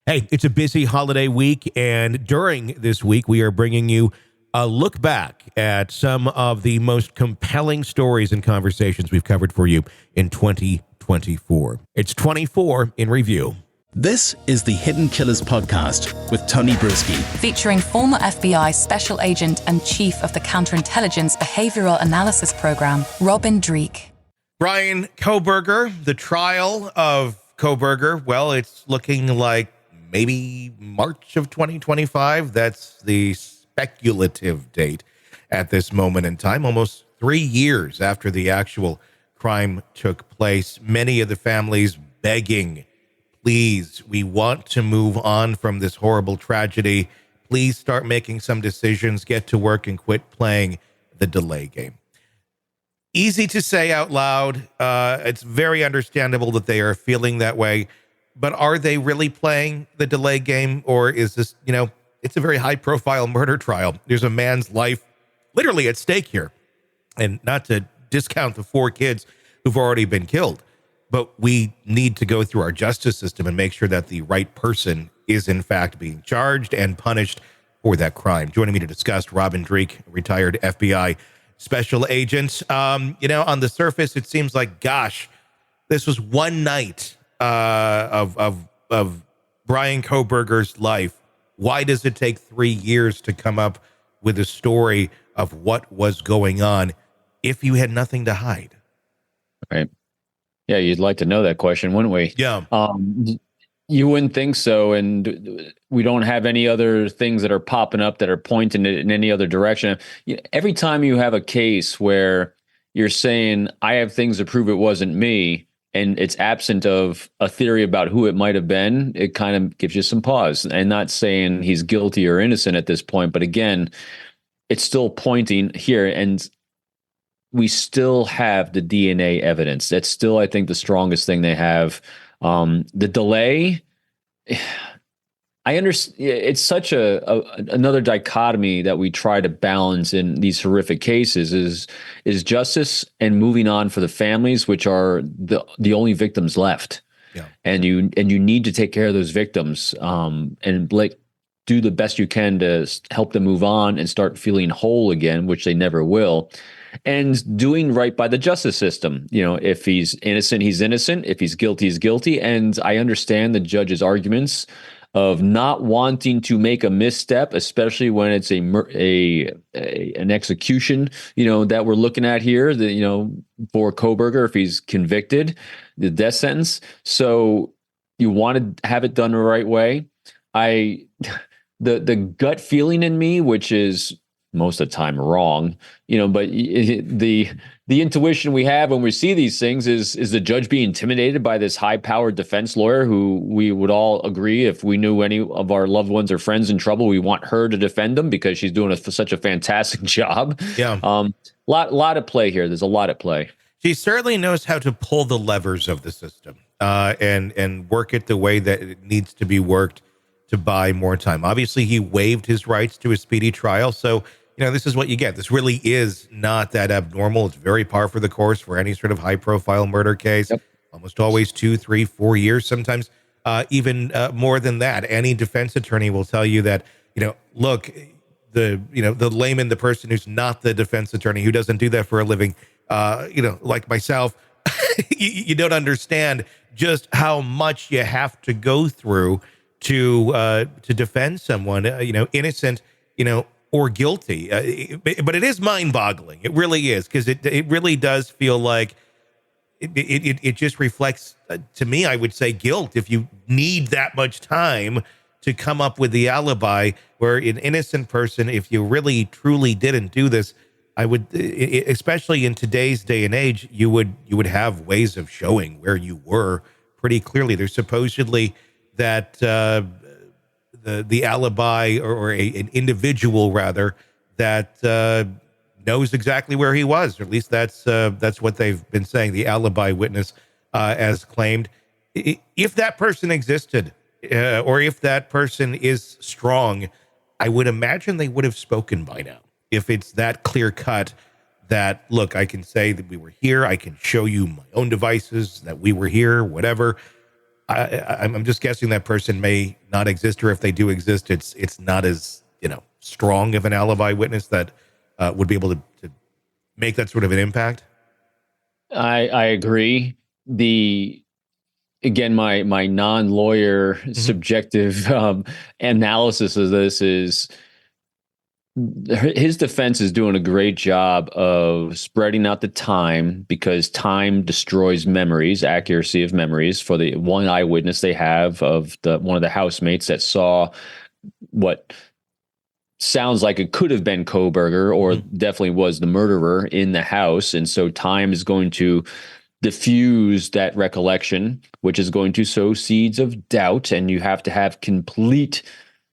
Hey, it's a busy holiday week, and during this week, we are bringing you a look back at some of the most compelling stories and conversations we've covered for you in 2024. It's 24 in review. This is the Hidden Killers podcast with Tony Brueski, featuring former FBI special agent and chief of the counterintelligence behavioral analysis program, Robin Dreeke. Bryan Kohberger, the trial of Kohberger, well, it's looking like maybe March of 2025. That's the speculative date at this moment in time, almost 3 years after the actual crime took place. Many of the families begging, please, we want to move on from this horrible tragedy. Please start making some decisions, get to work, and quit playing the delay game. Easy to say out loud. It's very understandable that they are feeling that way. But are they really playing the delay game, or is this, it's a very high-profile murder trial. There's a man's life literally at stake here. And not to discount the 4 kids who've already been killed, but we need to go through our justice system and make sure that the right person is, in fact, being charged and punished for that crime. Joining me to discuss, Robin Dreeke, retired FBI special agent. On the surface, it seems like, gosh, this was one night of Bryan Kohberger's life. Why does it take 3 years to come up with a story of what was going on if you had nothing to hide? Right. Yeah, you'd like to know that question, wouldn't we? Yeah. You wouldn't think so, and we don't have any other things that are popping up that are pointing it in any other direction. Every time you have a case where you're saying, I have things to prove it wasn't me, and it's absent of a theory about who it might have been, it kind of gives you some pause. And not saying he's guilty or innocent at this point, but again, it's still pointing here, and we still have the DNA evidence. That's still, I think, the strongest thing they have. The delay, I understand. It's such another dichotomy that we try to balance in these horrific cases is justice and moving on for the families, which are the only victims left. Yeah. And you need to take care of those victims, and do the best you can to help them move on and start feeling whole again, which they never will. And doing right by the justice system. If he's innocent, he's innocent. If he's guilty, he's guilty. And I understand the judge's arguments of not wanting to make a misstep, especially when it's an execution, that we're looking at here, for Kohberger, if he's convicted, the death sentence. So you want to have it done the right way. The gut feeling in me, which is most of the time wrong, but the intuition we have when we see these things is the judge being intimidated by this high-powered defense lawyer who we would all agree, if we knew any of our loved ones or friends in trouble, we want her to defend them because she's doing such a fantastic job. Yeah. Lot at play here. There's a lot at play. She certainly knows how to pull the levers of the system and work it the way that it needs to be worked to buy more time. Obviously, he waived his rights to a speedy trial. So, this is what you get. This really is not that abnormal. It's very par for the course for any sort of high-profile murder case. Yep. Almost always 2, 3, 4 years, sometimes even more than that. Any defense attorney will tell you that, look, the layman, the person who's not the defense attorney, who doesn't do that for a living, like myself, you don't understand just how much you have to go through to defend someone, innocent, or guilty. But it is mind-boggling. It really is, because it really does feel like it just reflects, to me, I would say, guilt. If you need that much time to come up with the alibi, where an innocent person, if you really truly didn't do this, I would, especially in today's day and age, you would have ways of showing where you were pretty clearly. There's supposedly that the alibi or an individual rather that knows exactly where he was, or at least that's what they've been saying. The alibi witness as claimed. If that person existed, or if that person is strong, I would imagine they would have spoken by now. If it's that clear cut that, look, I can say that we were here, I can show you my own devices that we were here, whatever. I'm just guessing that person may not exist, or if they do exist, it's not as, strong of an alibi witness that would be able to make that sort of an impact. I agree. Again, my non-lawyer subjective analysis of this is his defense is doing a great job of spreading out the time, because time destroys memories, accuracy of memories. For the one eyewitness they have of one of the housemates that saw what sounds like it could have been Kohberger, or definitely was the murderer in the house. And so time is going to diffuse that recollection, which is going to sow seeds of doubt. And you have to have complete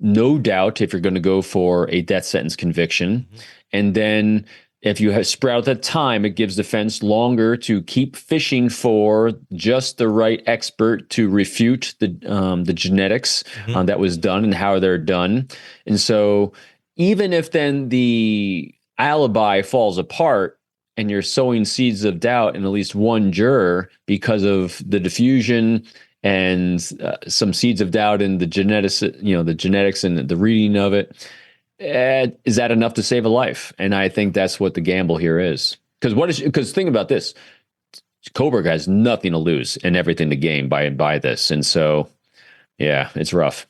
no doubt if you're going to go for a death sentence conviction. And then if you have spread out that time, it gives defense longer to keep fishing for just the right expert to refute the genetics that was done and how they're done. And so even if then the alibi falls apart and you're sowing seeds of doubt in at least one juror because of the diffusion and some seeds of doubt in the genetics, the genetics and the reading of it, is that enough to save a life? And I think that's what the gamble here is. Because think about this, Kohberger has nothing to lose and everything to gain by this. And so, yeah, it's rough.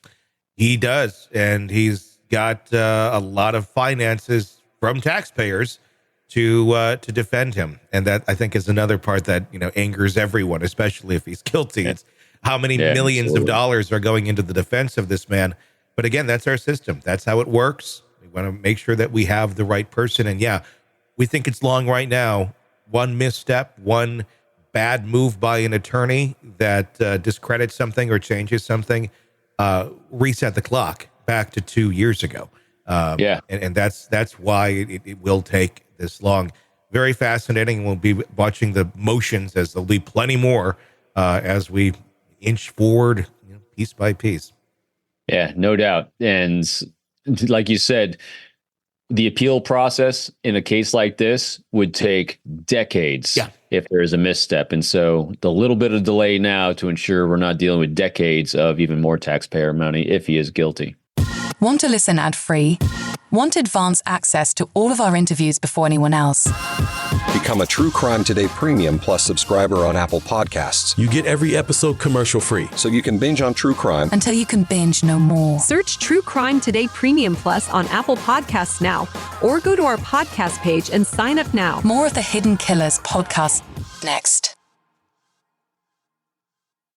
He does. And he's got a lot of finances from taxpayers to defend him. And that, I think, is another part that, angers everyone, especially if he's guilty. Yeah. It's how many millions of dollars are going into the defense of this man. But again, that's our system. That's how it works. We want to make sure that we have the right person. And yeah, we think it's long right now. One misstep, one bad move by an attorney that discredits something or changes something, reset the clock back to 2 years ago. And that's why it will take this long. Very fascinating. We'll be watching the motions, as there'll be plenty more as we inch forward, piece by piece. Yeah, no doubt. And like you said, the appeal process in a case like this would take decades if there is a misstep. And so the little bit of delay now to ensure we're not dealing with decades of even more taxpayer money if he is guilty. Want to listen ad-free? Want advance access to all of our interviews before anyone else? Become a True Crime Today Premium Plus subscriber on Apple Podcasts. You get every episode commercial-free, so you can binge on true crime until you can binge no more. Search True Crime Today Premium Plus on Apple Podcasts now, or go to our podcast page and sign up now. More of the Hidden Killers podcast next.